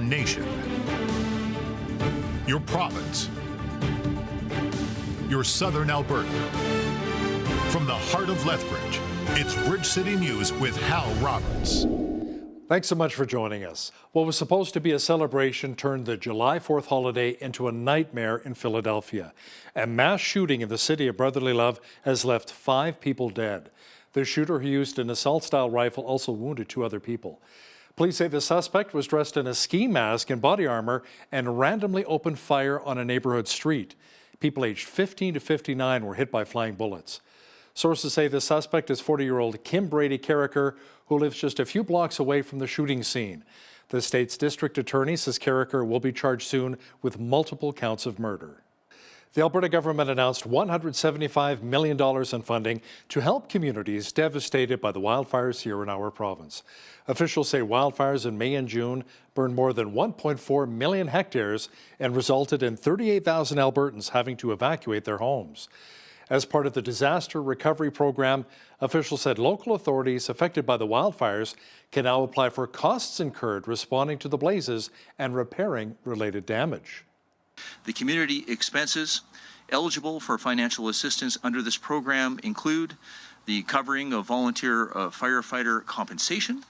nation, your province, your southern Alberta. From the heart of Lethbridge, it's Bridge City News with Hal Roberts. Thanks so much for joining us. What was supposed to be a celebration turned the July 4th holiday into a nightmare in Philadelphia. A mass shooting in the city of brotherly love has left 5 people dead. The shooter who used an assault-style rifle also wounded 2 other people. Police say the suspect was dressed in a ski mask and body armor and randomly opened fire on a neighborhood street. People aged 15 to 59 were hit by flying bullets. Sources say the suspect is 40-year-old Kim Brady Carricker, who lives just a few blocks away from the shooting scene. The state's district attorney says Carricker will be charged soon with multiple counts of murder. The Alberta government announced $175 million in funding to help communities devastated by the wildfires here in our province. Officials say wildfires in May and June burned more than 1.4 million hectares and resulted in 38,000 Albertans having to evacuate their homes. As part of the disaster recovery program, officials said local authorities affected by the wildfires can now apply for costs incurred responding to the blazes and repairing related damage. The community expenses eligible for financial assistance under this program include the covering of volunteer firefighter compensation,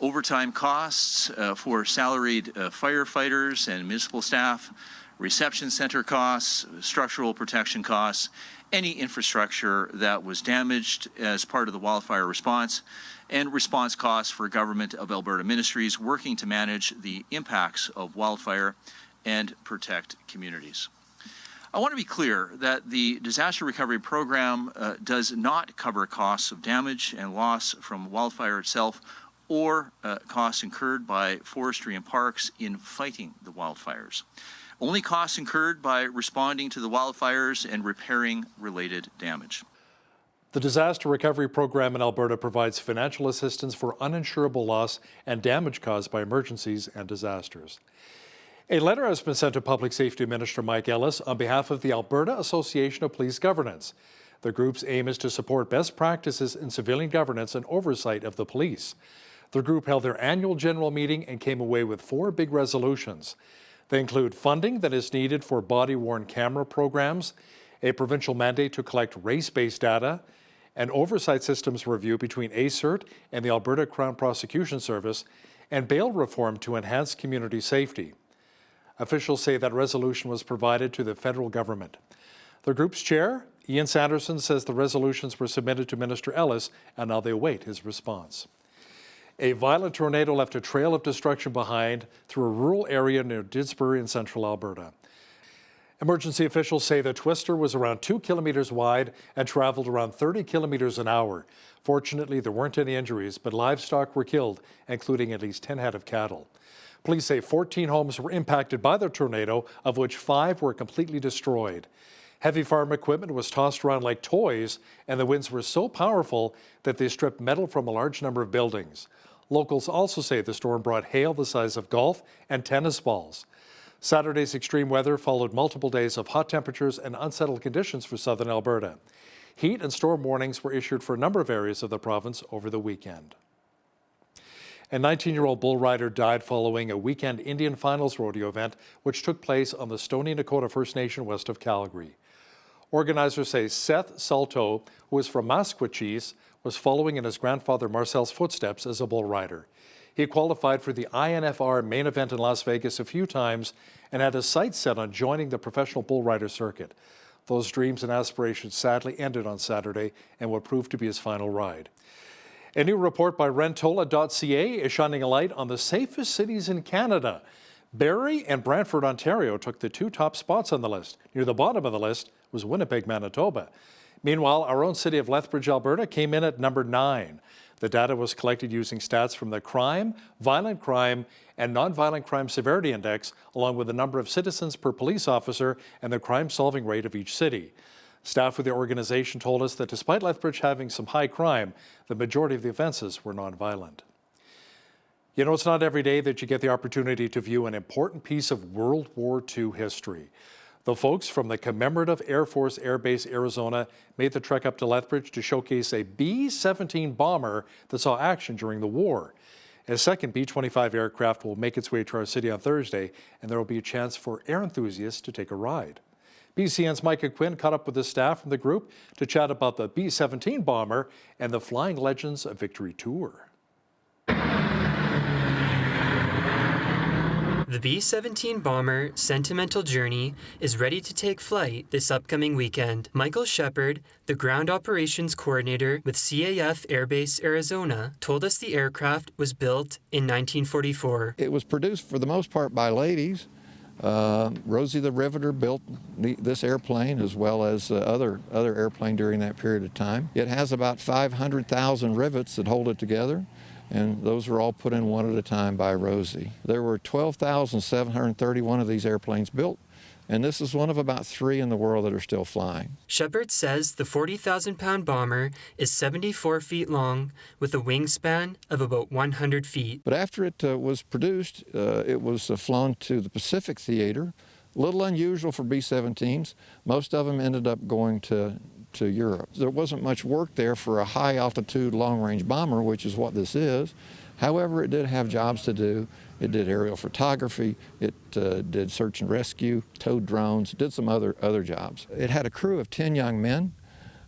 overtime costs for salaried firefighters and municipal staff, reception center costs, structural protection costs, any infrastructure that was damaged as part of the wildfire response, and response costs for Government of Alberta ministries working to manage the impacts of wildfire and protect communities. I want to be clear that the disaster recovery program does not cover costs of damage and loss from wildfire itself or costs incurred by forestry and parks in fighting the wildfires. Only costs incurred by responding to the wildfires and repairing related damage. The disaster recovery program in Alberta provides financial assistance for uninsurable loss and damage caused by emergencies and disasters. A letter has been sent to Public Safety Minister Mike Ellis on behalf of the Alberta Association of Police Governance. The group's aim is to support best practices in civilian governance and oversight of the police. The group held their annual general meeting and came away with 4 big resolutions. They include funding that is needed for body-worn camera programs, a provincial mandate to collect race-based data, an oversight systems review between ACERT and the Alberta Crown Prosecution Service, and bail reform to enhance community safety. Officials say that resolution was provided to the federal government. The group's chair, Ian Sanderson, says the resolutions were submitted to Minister Ellis and now they await his response. A violent tornado left a trail of destruction behind through a rural area near Didsbury in central Alberta. Emergency officials say the twister was around 2 kilometers wide and traveled around 30 kilometers an hour. Fortunately, there weren't any injuries, but livestock were killed, including at least 10 head of cattle. Police say 14 homes were impacted by the tornado, of which 5 were completely destroyed. Heavy farm equipment was tossed around like toys, and the winds were so powerful that they stripped metal from a large number of buildings. Locals also say the storm brought hail the size of golf and tennis balls. Saturday's extreme weather followed multiple days of hot temperatures and unsettled conditions for southern Alberta. Heat and storm warnings were issued for a number of areas of the province over the weekend. A 19-year-old bull rider died following a weekend Indian Finals rodeo event which took place on the Stoney Nakoda First Nation west of Calgary. Organizers say Seth Salto, who is from Masquachese, was following in his grandfather Marcel's footsteps as a bull rider. He qualified for the INFR main event in Las Vegas a few times and had his sights set on joining the professional bull rider circuit. Those dreams and aspirations sadly ended on Saturday and what proved to be his final ride. A new report by rentola.ca is shining a light on the safest cities in Canada. Barrie and Brantford, Ontario took the 2 top spots on the list. Near the bottom of the list was Winnipeg, Manitoba. Meanwhile, our own city of Lethbridge, Alberta came in at number 9. The data was collected using stats from the Crime, Violent Crime, and Nonviolent Crime Severity Index, along with the number of citizens per police officer and the crime-solving rate of each city. Staff with the organization told us that despite Lethbridge having some high crime, the majority of the offenses were nonviolent. You know, it's not every day that you get the opportunity to view an important piece of World War II history. The folks from the Commemorative Air Force Air Base, Arizona, made the trek up to Lethbridge to showcase a B-17 bomber that saw action during the war. A second B-25 aircraft will make its way to our city on Thursday, and there will be a chance for air enthusiasts to take a ride. BCN's Micah Quinn caught up with the staff from the group to chat about the B-17 bomber and the Flying Legends of Victory Tour. The B-17 bomber Sentimental Journey is ready to take flight this upcoming weekend. Michael Shepard, the ground operations coordinator with CAF Air Base Arizona, told us the aircraft was built in 1944. It was produced for the most part by ladies. Rosie the Riveter built this airplane as well as other airplane during that period of time. It has about 500,000 rivets that hold it together, and those were all put in one at a time by Rosie. There were 12,731 of these airplanes built, and this is one of about 3 in the world that are still flying. Shepard says the 40,000-pound bomber is 74 feet long with a wingspan of about 100 feet. But after it was produced, it was flown to the Pacific Theater. A little unusual for B-17s. Most of them ended up going to Europe. There wasn't much work there for a high-altitude, long-range bomber, which is what this is. However, it did have jobs to do. It did aerial photography, it did search and rescue, towed drones, did some other jobs. It had a crew of 10 young men.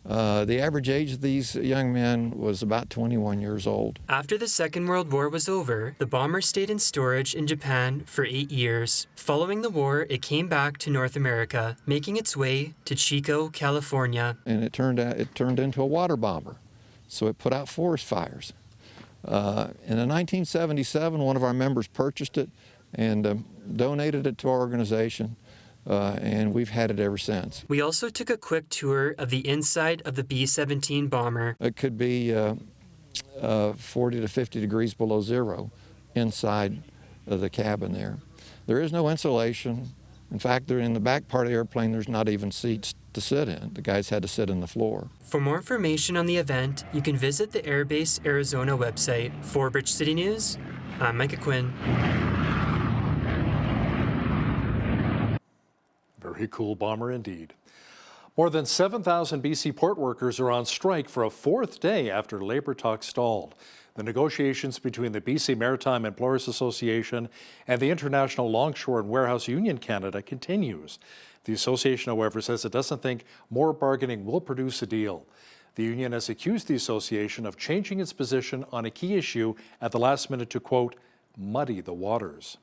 The average age of these young men was about 21 years old. After the Second World War was over, the bomber stayed in storage in Japan for 8 years. Following the war, it came back to North America, making its way to Chico, California. And it turned into a water bomber, so it put out forest fires. In 1977, one of our members purchased it and donated it to our organization, and we've had it ever since. We also took a quick tour of the inside of the B-17 bomber. It could be 40 to 50 degrees below zero inside of the cabin there. There is no insulation. In fact, in the back part of the airplane, there's not even seats to sit in. The guys had to sit on the floor. For more information on the event, you can visit the Air Base Arizona website. For Bridge City News, I'm Micah Quinn. Very cool bomber indeed. More than 7,000 BC port workers are on strike for a 4th day after labour talks stalled. The negotiations between the BC Maritime Employers Association and the International Longshore and Warehouse Union Canada continues. The association, however, says it doesn't think more bargaining will produce a deal. The union has accused the association of changing its position on a key issue at the last minute to, quote, muddy the waters.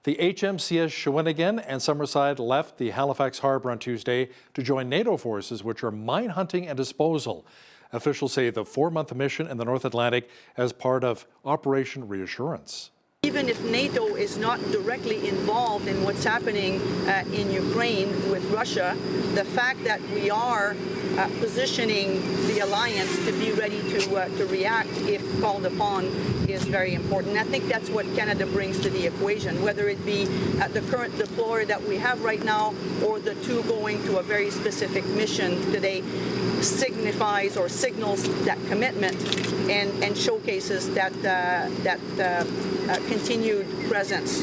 The HMCS Shawinigan and Summerside left the Halifax harbour on Tuesday to join NATO forces, which are mine hunting and disposal. Officials say the 4-month mission in the North Atlantic as part of Operation Reassurance. Even if NATO is not directly involved in what's happening in Ukraine with Russia, the fact that we are positioning the alliance to be ready to react if called upon is very important. I think that's what Canada brings to the equation, whether it be the current deployer that we have right now or the 2 going to a very specific mission today signifies or signals that commitment and showcases that continued presence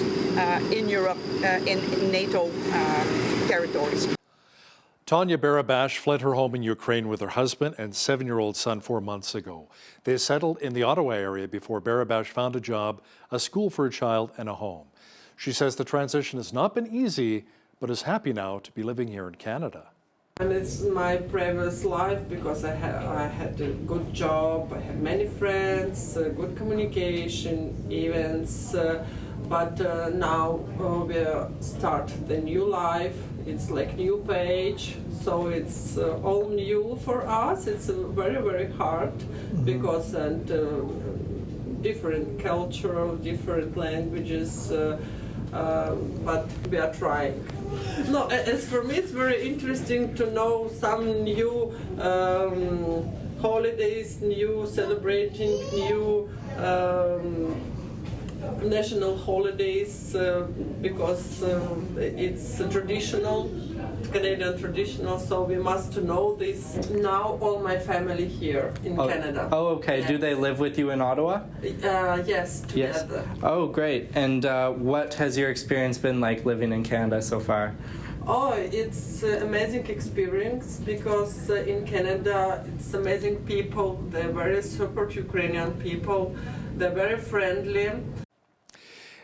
in Europe in NATO territories. Tanya Barabash fled her home in Ukraine with her husband and 7-year-old son 4 months ago. They settled in the Ottawa area before Barabash found a job, a school for a child, and a home. She says the transition has not been easy, but is happy now to be living here in Canada. And it's my previous life because I had a good job, I had many friends, good communication, events, but now we start the new life. It's like new page, so it's all new for us. It's very, very hard because different culture, different languages, but we are trying. No, as for me, it's very interesting to know some new holidays, new celebrating, new national holidays because it's traditional, Canadian traditional, so we must know this. Now all my family here in Canada. Oh, okay. Yes. Do they live with you in Ottawa? Yes, together. Yes. Oh, great. And what has your experience been like living in Canada so far? Oh, it's an amazing experience because in Canada it's amazing people. They're very support Ukrainian people. They're very friendly.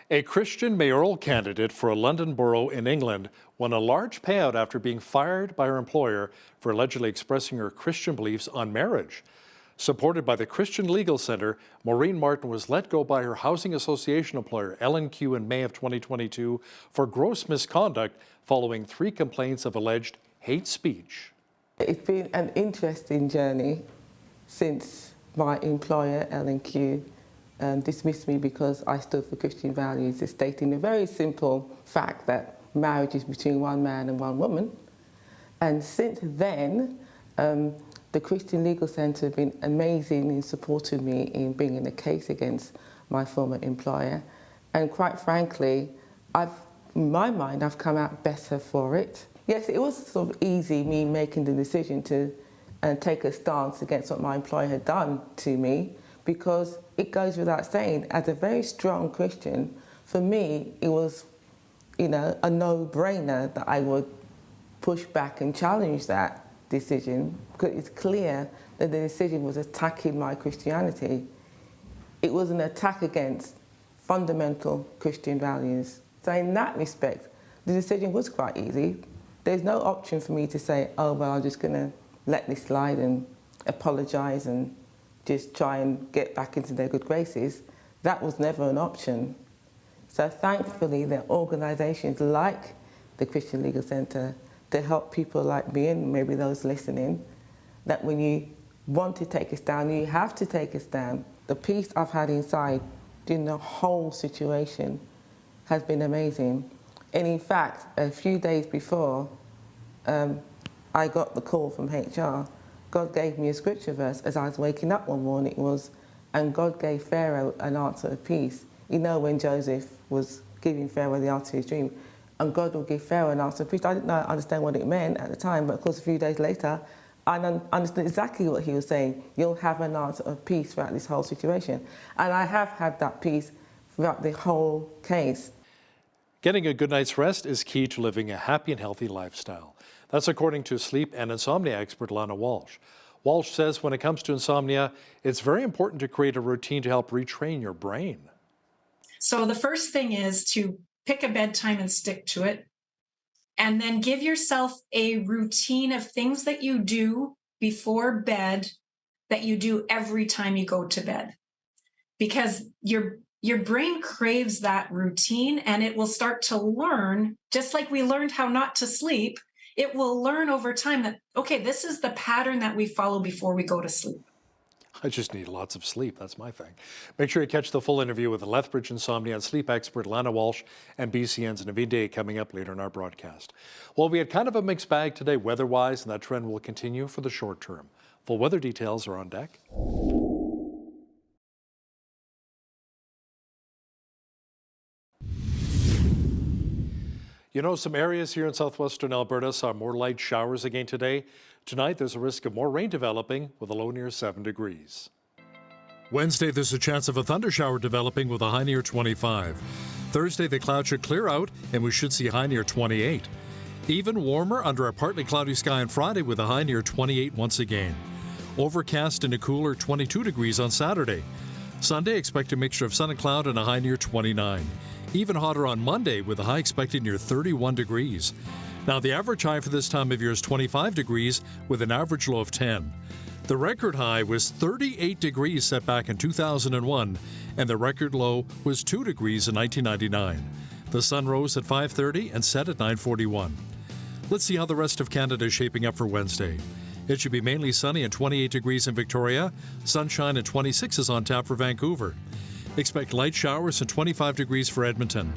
A Christian mayoral candidate for a London borough in England won a large payout after being fired by her employer for allegedly expressing her Christian beliefs on marriage. Supported by the Christian Legal Centre, Maureen Martin was let go by her housing association employer, L&Q, in May of 2022 for gross misconduct following 3 complaints of alleged hate speech. It's been an interesting journey since my employer, L&Q, dismissed me because I stood for Christian values, stating a very simple fact that marriage is between one man and one woman. And since then, the Christian Legal Centre have been amazing in supporting me in bringing a case against my former employer. And quite frankly, in my mind, I've come out better for it. Yes, it was sort of easy, me making the decision to take a stance against what my employer had done to me, because it goes without saying, as a very strong Christian, for me, it was, a no-brainer that I would push back and challenge that decision, because it's clear that the decision was attacking my Christianity. It was an attack against fundamental Christian values. So in that respect, the decision was quite easy. There's no option for me to say, oh, well, I'm just going to let this slide and apologise and just try and get back into their good graces. That was never an option. So thankfully, there are organisations like the Christian Legal Centre to help people like me and maybe those listening, that when you want to take a stand, you have to take a stand. The peace I've had inside during the whole situation has been amazing. And in fact, a few days before I got the call from HR, God gave me a scripture verse as I was waking up one morning. It was, and God gave Pharaoh an answer of peace. When Joseph was giving Pharaoh the answer to his dream, and God will give Pharaoh an answer of peace. I didn't understand what it meant at the time, but of course a few days later, I understood exactly what he was saying. You'll have an answer of peace throughout this whole situation. And I have had that peace throughout the whole case. Getting a good night's rest is key to living a happy and healthy lifestyle. That's according to sleep and insomnia expert Lana Walsh. Walsh says when it comes to insomnia, it's very important to create a routine to help retrain your brain. So the first thing is to pick a bedtime and stick to it. And then give yourself a routine of things that you do before bed that you do every time you go to bed. Because your brain craves that routine, and it will start to learn, just like we learned how not to sleep, it will learn over time that, okay, this is the pattern that we follow before we go to sleep. I just need lots of sleep. That's my thing. Make sure you catch the full interview with the Lethbridge insomnia and sleep expert Lana Walsh and BCN's Naveen Day coming up later in our broadcast. Well, we had kind of a mixed bag today weather-wise, and that trend will continue for the short term. Full weather details are on deck. You know, some areas here in southwestern Alberta saw more light showers again today. Tonight, there's a risk of more rain developing with a low near 7 degrees. Wednesday, there's a chance of a thundershower developing with a high near 25. Thursday, the clouds should clear out and we should see a high near 28. Even warmer under a partly cloudy sky on Friday with a high near 28 once again. Overcast and a cooler 22 degrees on Saturday. Sunday, expect a mixture of sun and cloud and a high near 29. Even hotter on Monday with a high expected near 31 degrees. Now, the average high for this time of year is 25 degrees with an average low of 10. The record high was 38 degrees set back in 2001, and the record low was 2 degrees in 1999. The sun rose at 5:30 and set at 9:41. Let's see how the rest of Canada is shaping up for Wednesday. It should be mainly sunny and 28 degrees in Victoria. Sunshine and 26 is on tap for Vancouver. Expect light showers and 25 degrees for Edmonton.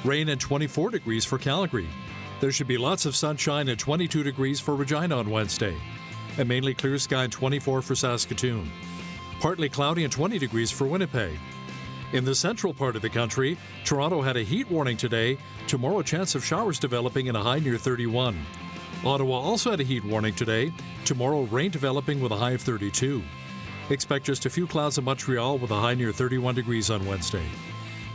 Rain and 24 degrees for Calgary. There should be lots of sunshine and 22 degrees for Regina on Wednesday. And mainly clear sky and 24 for Saskatoon. Partly cloudy and 20 degrees for Winnipeg. In the central part of the country, Toronto had a heat warning today. Tomorrow, a chance of showers developing and a high near 31. Ottawa also had a heat warning today. Tomorrow, rain developing with a high of 32. Expect just a few clouds in Montreal with a high near 31 degrees on Wednesday.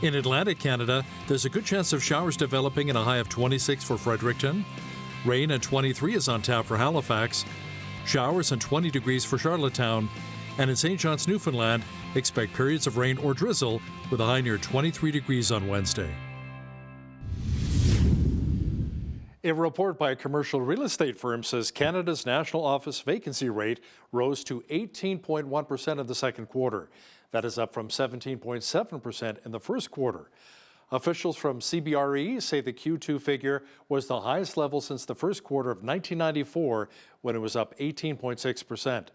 In Atlantic Canada, there's a good chance of showers developing and a high of 26 for Fredericton. Rain and 23 is on tap for Halifax. Showers and 20 degrees for Charlottetown. And in St. John's, Newfoundland, Expect periods of rain or drizzle with a high near 23 degrees on Wednesday. A report by a commercial real estate firm says Canada's national office vacancy rate rose to 18.1% in the second quarter. That is up from 17.7% in the first quarter. Officials from CBRE say the Q2 figure was the highest level since the first quarter of 1994, when it was up 18.6%.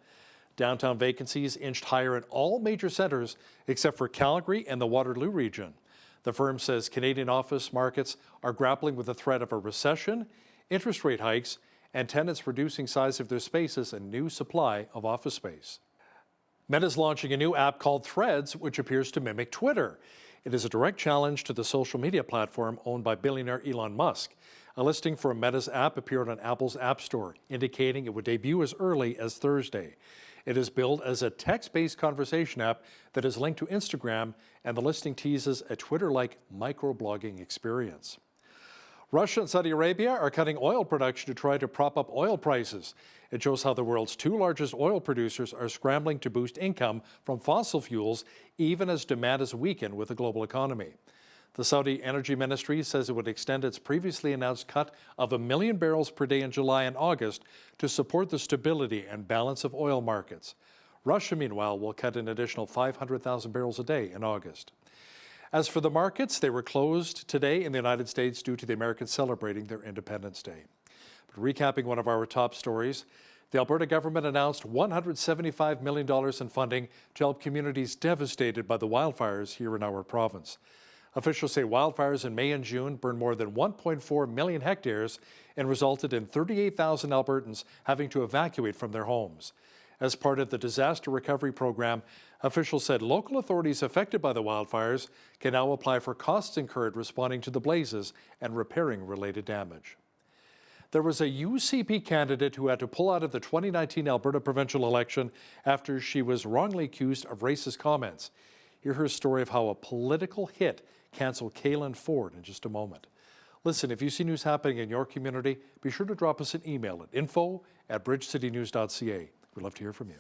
Downtown vacancies inched higher in all major centres except for Calgary and the Waterloo region. The firm says Canadian office markets are grappling with the threat of a recession, interest rate hikes, and tenants reducing size of their spaces and new supply of office space. Meta is launching a new app called Threads, which appears to mimic Twitter. It is a direct challenge to the social media platform owned by billionaire Elon Musk. A listing for Meta's app appeared on Apple's App Store, indicating it would debut as early as Thursday. It is billed as a text-based conversation app that is linked to Instagram, and the listing teases a Twitter-like microblogging experience. Russia and Saudi Arabia are cutting oil production to try to prop up oil prices. It shows how the world's two largest oil producers are scrambling to boost income from fossil fuels, even as demand has weakened with the global economy. The Saudi Energy Ministry says it would extend its previously announced cut of 1 million barrels per day in July and August to support the stability and balance of oil markets. Russia, meanwhile, will cut an additional 500,000 barrels a day in August. As for the markets, they were closed today in the United States due to the Americans celebrating their Independence Day. But recapping one of our top stories, the Alberta government announced $175 million in funding to help communities devastated by the wildfires here in our province. Officials say wildfires in May and June burned more than 1.4 million hectares and resulted in 38,000 Albertans having to evacuate from their homes. As part of the disaster recovery program, officials said local authorities affected by the wildfires can now apply for costs incurred responding to the blazes and repairing related damage. There was a UCP candidate who had to pull out of the 2019 Alberta provincial election after she was wrongly accused of racist comments. Hear her story of how a political hit canceled Kaylin Ford in just a moment. Listen, if you see news happening in your community, be sure to drop us an email at info@bridgecitynews.ca. We'd love to hear from you.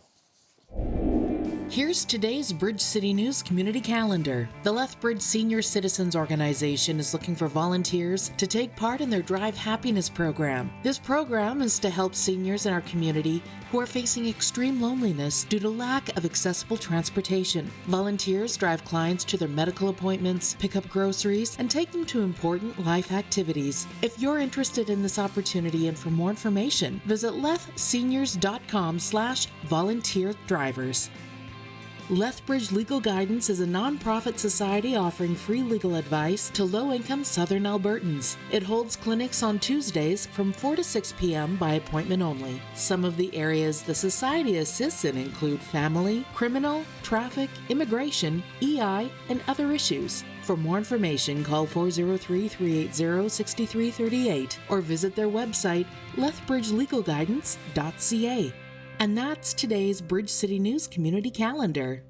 Here's today's Bridge City News community calendar. The Lethbridge Senior Citizens Organization is looking for volunteers to take part in their Drive Happiness program. This program is to help seniors in our community who are facing extreme loneliness due to lack of accessible transportation. Volunteers drive clients to their medical appointments, pick up groceries, and take them to important life activities. If you're interested in this opportunity and for more information, visit lethseniors.com/volunteer drivers. Lethbridge Legal Guidance is a non-profit society offering free legal advice to low-income Southern Albertans. It holds clinics on Tuesdays from 4 to 6 p.m. by appointment only. Some of the areas the society assists in include family, criminal, traffic, immigration, EI, and other issues. For more information, call 403-380-6338 or visit their website, lethbridgelegalguidance.ca. And that's today's Bridge City News community calendar.